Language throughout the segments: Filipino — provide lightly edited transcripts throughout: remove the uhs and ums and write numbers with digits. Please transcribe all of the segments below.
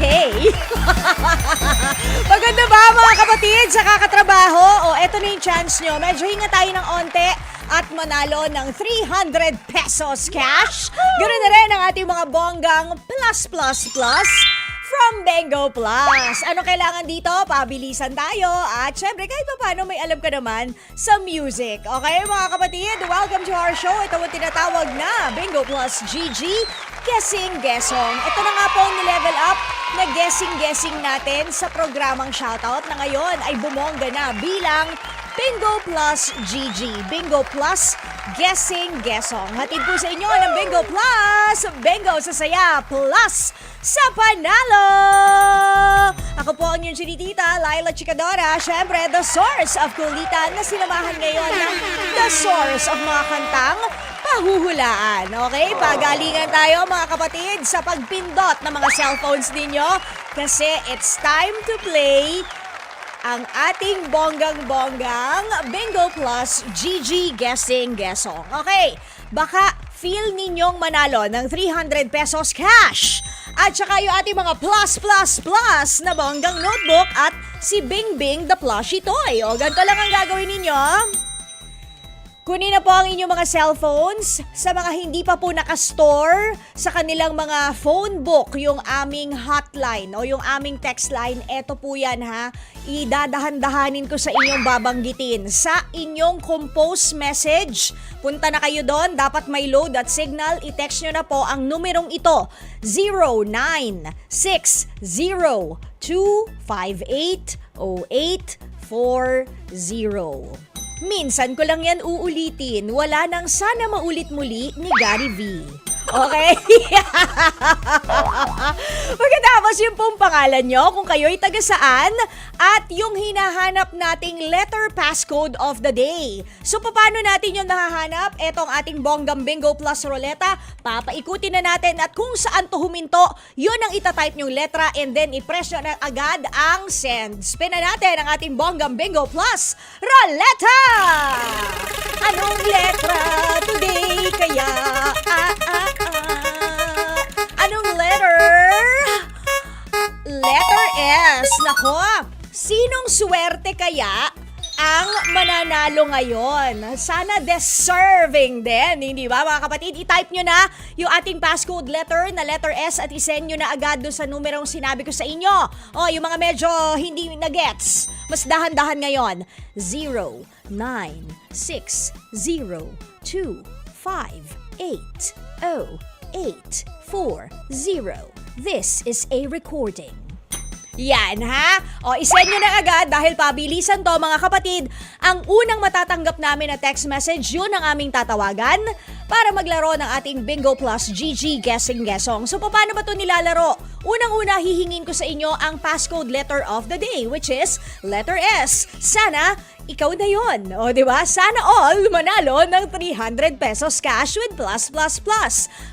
Okay. Maganda ba mga kapatid sa kakatrabaho? O eto na yung chance nyo. Medyo hinga tayo ng onte at manalo ng 300 pesos cash. Ganoon na rin ang ating mga bonggang plus from Bengo Plus. Ano kailangan dito? Pabilisan tayo. At syempre, kahit pa paano may alam ka naman sa music. Okay, mga kapatid? Welcome to our show. Ito ang tinatawag na Bengo Plus GG Guessing Guessong. Ito na nga po ang level up na guessing natin sa programang Shoutout na ngayon ay bumongga na bilang Bingo Plus GG. Bingo Plus Guessing Guessong. Hatid po sa inyo ng Bingo Plus. Bingo sa saya plus sa panalo! Ako po ang inyong sinitita, Laila Chicadora. Siyempre, the source of kulitan na sinamahan ngayon ng the source of mga kantang pahuhulaan. Okay? Pagalingan tayo mga kapatid sa pagpindot ng mga cellphones ninyo kasi it's time to play ang ating bonggang-bonggang Bingo Plus GG Guessing Guessong. Okay, baka feel ninyong manalo ng 300 pesos cash. At saka yung ating mga plus na bonggang notebook at si Bing Bing the plushie toy. O, ganito lang ang gagawin ninyo. Kunin na po ang inyong mga cellphones. Sa mga hindi pa po nakastore sa kanilang mga phone book, yung aming hotline o yung aming text line, eto po yan ha. Idadahan-dahanin ko sa inyong babanggitin. Sa inyong compose message, punta na kayo doon. Dapat may load at signal. I-text nyo na po ang numerong ito. 0960-258-0840. Minsan ko lang yan uulitin. Wala nang sana maulit muli ni Gary V. Okay? Pagkatapos yung pong pangalan nyo, kung kayo'y taga saan, at yung hinahanap nating letter passcode of the day. So, paano natin yung nahahanap? Etong ating Bonggang Bingo Plus Roleta, papaikutin na natin at kung saan to huminto, yun ang itatype nyong letra and then i-press nyo na agad ang send. Spin na natin ang ating Bonggang Bingo Plus Roleta! Anong letra today kaya? Anong letter? Letter S. Nako, sinong swerte kaya ang mananalo ngayon? Sana deserving din, hindi ba mga kapatid? I-type nyo na yung ating passcode letter na letter S at isend nyo na agad doon sa numerong sinabi ko sa inyo. O, yung mga medyo hindi na-gets, mas dahan-dahan ngayon. 0960-258-0840. This is a recording. Yan ha? O isend nyo na agad dahil pabilisan to mga kapatid. Ang unang matatanggap namin na text message, yun ang aming tatawagan para maglaro ng ating Bingo Plus GG Guessing Guessong. So paano ba to nilalaro? Unang-una hihingin ko sa inyo ang passcode letter of the day, which is letter S. Sana ikaw na yon. O diba? Sana all manalo ng 300 pesos cash with plus.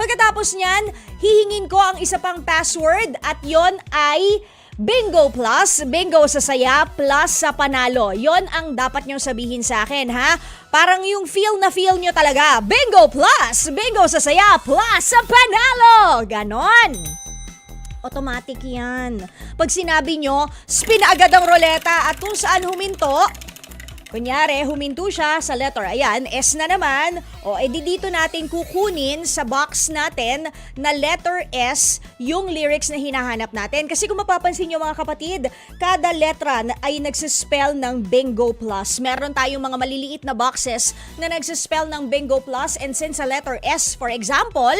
Pagkatapos nyan, hihingin ko ang isa pang password at yon ay Bingo Plus, bingo sa saya, plus sa panalo. Yon ang dapat nyo sabihin sa akin, ha? Parang yung feel nyo talaga. Bingo Plus, bingo sa saya, plus sa panalo. Ganon. Automatic yan. Pag sinabi nyo, spin na agad ang roleta at kung saan huminto, kunyari, huminto siya sa letter, ayan, S na naman, o edi dito natin kukunin sa box natin na letter S yung lyrics na hinahanap natin. Kasi kung mapapansin nyo mga kapatid, kada letra ay nagsispell ng Bingo Plus. Meron tayong mga maliliit na boxes na nagsispell ng Bingo Plus and since sa letter S, for example,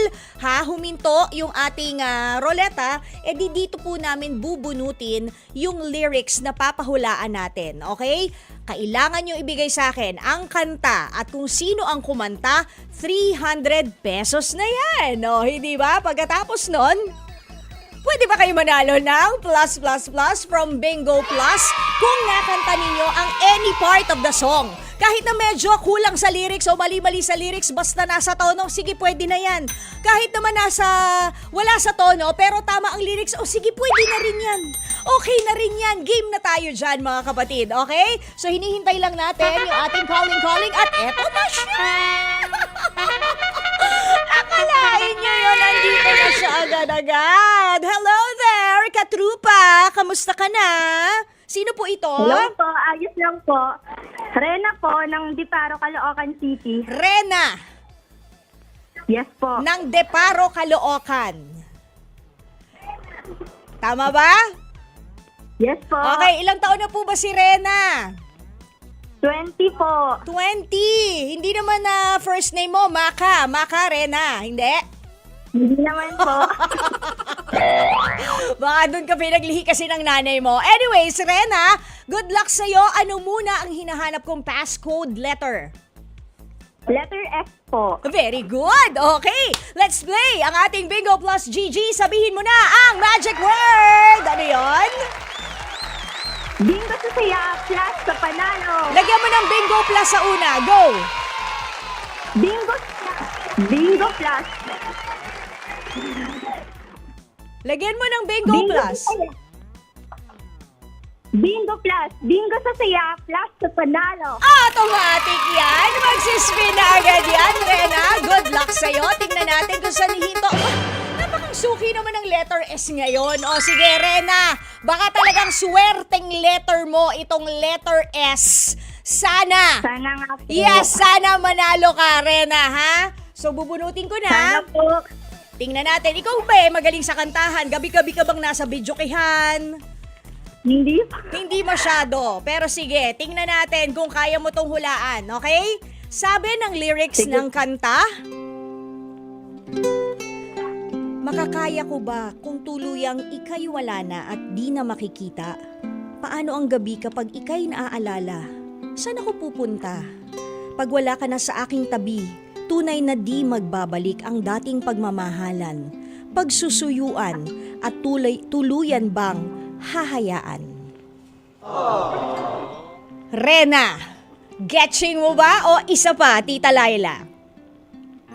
huminto yung ating roleta, edi dito po namin bubunutin yung lyrics na papahulaan natin, okay? Kailangan nyo ibigay sa akin ang kanta at kung sino ang kumanta, 300 pesos na yan. O, hindi ba? Pagkatapos nun, pwede ba kayo manalo ng plus from Bingo Plus kung nakanta ninyo ang any part of the song? Kahit na medyo kulang sa lyrics o mali-mali sa lyrics, basta nasa tono, sige pwede na yan. Kahit naman wala sa tono, pero tama ang lyrics, sige pwede na rin yan. Okay na rin yan. Game na tayo dyan mga kapatid, okay? So hinihintay lang natin yung ating calling at eto na siya. Akalain nyo yun, nandito na siya agad-agad. Hello there, Katrupa, kamusta ka na? Sino po ito? Hello po, ayos lang po. Rena po ng Diparo, Caloocan City. Rena, Yes po. ng Deparo, Caloocan. Tama ba? Yes po. Okay, ilang taon na po ba si Rena? 20 po. 20. Hindi naman na first name mo, Maka. Maka Rena, hindi? Hindi naman po. Baka doon ka pinaglihi kasi ng nanay mo. Anyways, Rena, good luck sa'yo. Ano muna ang hinahanap kong passcode letter? Letter F po. Very good. Okay, let's play ang ating Bingo Plus GG. Sabihin mo na ang magic word. Ano yon? Bingo sa saya, plus sa panalo. Lagyan mo ng Bingo Plus sa una. Go. Bingo. Bingo plus. Lagyan mo ng Bingo Plus. sa saya. Bingo plus. Bingo sa saya, plus sa panalo. Automatic yan. Magsispin na agad yan, Rena. Good luck sa'yo. Tingnan natin kung saan hito. Napakang suki naman ng letter S ngayon. O sige, Rena. Baka talagang swerteng letter mo itong letter S. Sana. Sana nga po. Yes, sana manalo ka, Rena, ha? So, bubunutin ko Sana na. po. Tingnan natin. Ikaw ba magaling sa kantahan? Gabi-gabi ka bang nasa videokehan? Hindi po. Hindi masyado. Pero sige, tingnan natin kung kaya mo tong hulaan, okay? Sabi ng lyrics Sige. ng kanta, makakaya ko ba kung tuluyang ika'y wala na at di na makikita? Paano ang gabi kapag ika'y naaalala? Saan ako pupunta? Pag wala ka na sa aking tabi, tunay na di magbabalik ang dating pagmamahalan, pagsusuyuan at tuluyan bang hahayaan? Rena, getching mo ba o isa pa, Tita Laila?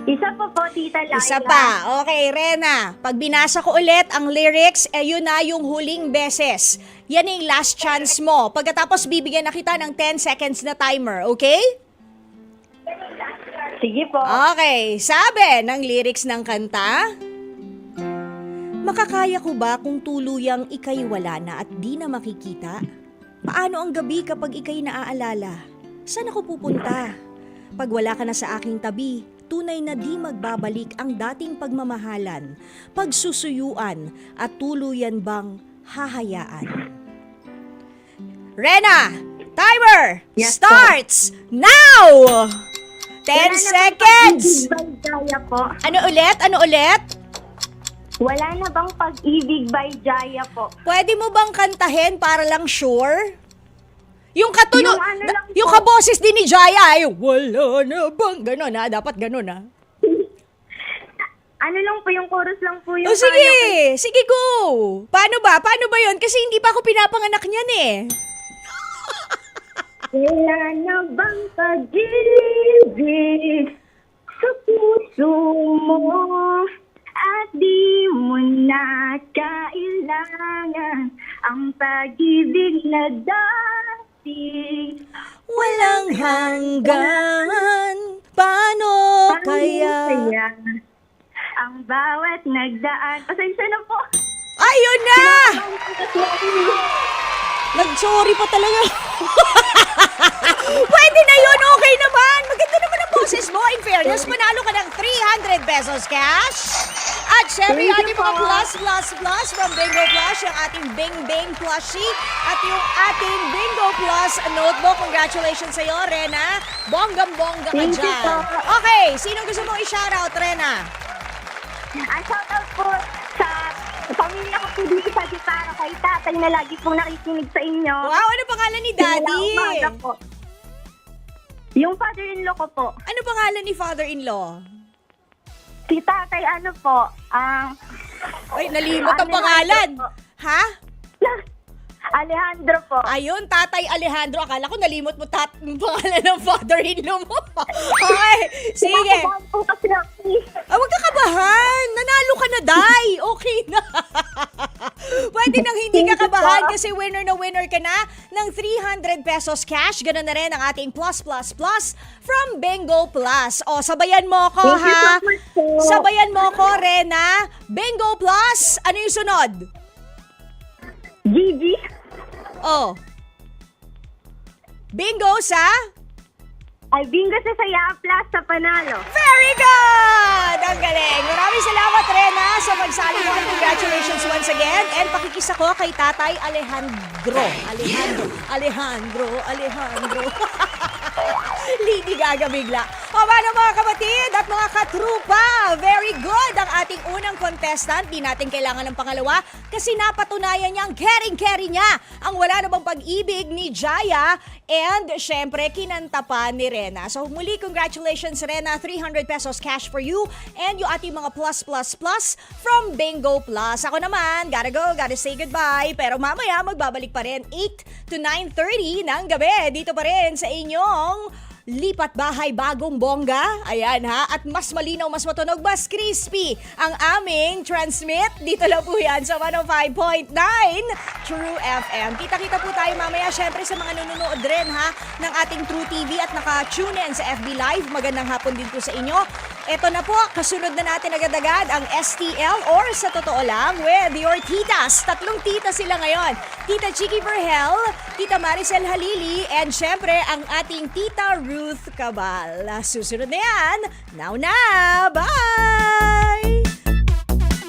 Isa po po, Tita Laila. Isa pa. Okay, Rena. Pag binasa ko ulit ang lyrics, yun na yung huling beses. Yan yung last chance mo. Pagkatapos, bibigyan na kita ng 10 seconds na timer, okay? Sige po. Okay, sabi ng lyrics ng kanta, makakaya ko ba kung tuluyang ika'y wala na at di na makikita? Paano ang gabi kapag ika'y naaalala? Saan ako pupunta? Pag wala ka na sa aking tabi, tunay na di magbabalik ang dating pagmamahalan, pagsusuyuan at tuluyan bang hahayaan? Rena, timer Yes, starts now! 10 Wala na seconds! bang pag-ibig by Jaya po? Ano ulit? Ano ulit? Wala na bang pag-ibig by Jaya po? Pwede mo bang kantahin para lang sure? Yung katunog, Yung ano lang yung po. kaboses din ni Jaya ay wala na bang ganon ha? Dapat ganon ha? Ano lang po, yung chorus lang po yung... O sige, sige go! Paano ba? Paano ba yun? Kasi hindi pa ako pinapanganak niyan eh. Wala na bang pag-ibig sa puso mo at di mo na kailangan ang pag-ibig na dati. Walang hanggan. Paano kaya? Ang bawat nagdaan. Pasensya na po. Ayun na! Nag-sorry pa talaga. Pwede na yun, okay naman. Maganda naman ang boses mo. In fairness, manalo ka ng 300 pesos cash. At syempre, Thank you ating mga po. plus from Bingo Plus, yung ating Bing Bing plushie, at yung ating Bingo Plus notebook. Congratulations sa'yo, Rena. Bonggam-bongga ka Thank you dyan. po. Okay, sino gusto mong i-shoutout, Rena? Ang shoutout po sa pamilya ko po dito sa Diparo kay tatay na lagi pong nakikinig sa inyo. Wow, ano pangalan ni Daddy? Simula umaga po. Yung father-in-law ko po. Ano pangalan ni father-in-law? Si tatay ano po, Ay, nalimot ang pangalan. Ha? Alejandro po. Ayun, Tatay Alejandro. Akala ko nalimot mo yung pangalan ng father-in-law mo. Okay, sige. Kinakabahan po kasi ako. Huwag ka kabahan. Nanalo ka na, Day. Okay na. Pwede nang hindi ka kabahan kasi winner na winner ka na ng 300 pesos cash. Ganun na rin ang ating plus from Bingo Plus. O, sabayan mo ko, Thank you ha? so much po. Sabayan mo ko, Rena. Bingo Plus. Ano yung sunod? Gigi. Oh. Bingo sa? Ay, bingo sa Saya Plus sa Panalo. Very good! Ang galing. Maraming salamat, Rena, sa pagsali mo. Congratulations once again. And pakikis ako kay Tatay Alejandro. Alejandro. Lady Gaga bigla. O paano mga kapatid at mga katrupa? Very good ang ating unang contestant. Di natin kailangan ng pangalawa kasi napatunayan niyang caring-carry niya ang wala namang pag-ibig ni Jaya and syempre kinanta pa ni Rena. So muli, congratulations Rena, 300 pesos cash for you and yung ating mga plus from Bingo Plus. Ako naman, gotta say goodbye. Pero mamaya magbabalik pa rin 8 to 9:30 ng gabi. Dito pa rin sa inyong Lipat Bahay Bagong Bongga. Ayan ha. At mas malinaw, mas matunog, mas crispy ang aming transmit. Dito lang po yan sa 105.9 True FM. Kita-kita po tayo mamaya syempre sa mga nanonood rin ha ng ating True TV at naka-tune in sa FB Live. Magandang hapon din po sa inyo. Ito na po, kasunod na natin agad-agad ang STL or sa totoo lang with your titas. 3 titas sila ngayon. Tita Chicky Verhel, Tita Maricel Halili, and syempre ang ating Tita Ruth Cabal. Susunod na yan. Now na! Bye!